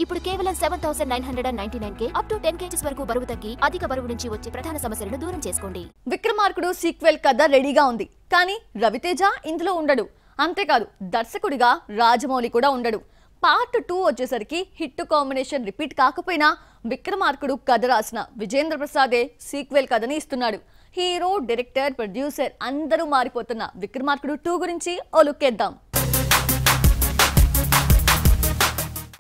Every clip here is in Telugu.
ఇప్పుడు కేవలం 7999K అప్ టు 10 kgs వరకు బరువు తగ్గి అధిక బరువు నుంచి వచ్చే ప్రధాన సమస్యలను దూరం చేసుకోండి. విక్రమార్కుడు సీక్వెల్ కథ రెడీగా ఉంది. కానీ రవితేజ ఇందులో ఉండడు. అంతేకాదు దర్శకుడిగా రాజమౌళి కూడా ఉండడు. పార్ట్ 2 వచ్చేసరికి హిట్ కాంబినేషన్ రిపీట్ కాకపోయినా విక్రమార్కుడు కథ రాసిన విజేంద్ర ప్రసాదే సీక్వెల్ కథని ఇస్తున్నాడు. హీరో, డైరెక్టర్, ప్రొడ్యూసర్ అందరూ మారిపోతున్న విక్రమార్కుడు 2 గురించి ఓ లుక్ వేద్దాం.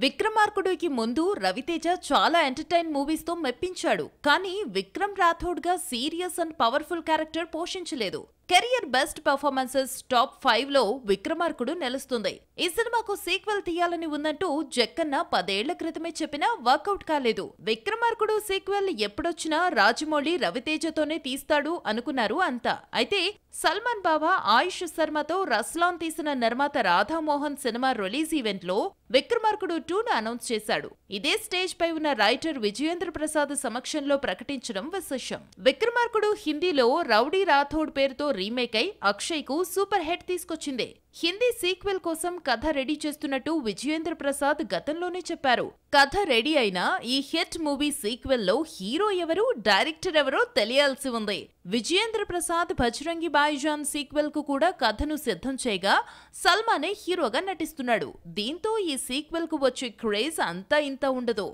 విక్రమార్కుడికి ముందు రవితేజ చాలా ఎంటర్టైన్ మూవీస్ తో మెప్పించాడు. కానీ విక్రమ్ రాథోడ్ గా సీరియస్ అండ్ పవర్ఫుల్ క్యారెక్టర్ పోషించలేదు. కెరియర్ బెస్ట్ పర్ఫార్మెన్సెస్ టాప్ 5 లో విక్రమార్కుడు నిలుస్తుంది. ఈ సినిమాకు సీక్వెల్ తీయాలని ఉందంటూ జక్కన్న 10 ఏళ్ల క్రితమే చెప్పినా వర్కౌట్ కాలేదు. విక్రమార్కుడు సీక్వెల్ ఎప్పుడొచ్చినా రాజమౌళి రవితేజతోనే తీస్తాడు అనుకున్నారు అంతా. అయితే సల్మాన్ బాబా ఆయుష్ శర్మతో రస్లాన్ తీసిన నిర్మాత రాధామోహన్ సినిమా రిలీజ్ ఈవెంట్ లో విక్రమార్కుడు 2ను అనౌన్స్ చేశాడు. ఇదే స్టేజ్ పై ఉన్న రైటర్ విజయేంద్ర ప్రసాద్ సమక్షంలో ప్రకటించడం విశేషం. విక్రమార్కుడు హిందీలో రౌడీ రాథోడ్ పేరుతో రీమేక్ అయి అక్షయ్ కు సూపర్ హిట్ తీసుకొచ్చింది. హిందీ సీక్వెల్ కోసం కథ రెడీ చేస్తున్నట్టు విజయేంద్ర ప్రసాద్ గతంలోనే చెప్పారు. కథ రెడీ అయినా ఈ హిట్ మూవీ సీక్వెల్ లో హీరో ఎవరు, డైరెక్టర్ ఎవరో తెలియాల్సి ఉంది. విజయేంద్ర ప్రసాద్ బజరంగి భాయిజాన్ సీక్వెల్ కు కూడా కథను సిద్ధం చేయగా సల్మానే హీరోగా నటిస్తున్నాడు. దీంతో ఈ సీక్వెల్ కు వచ్చే క్రేజ్ అంతా ఇంత ఉండదు.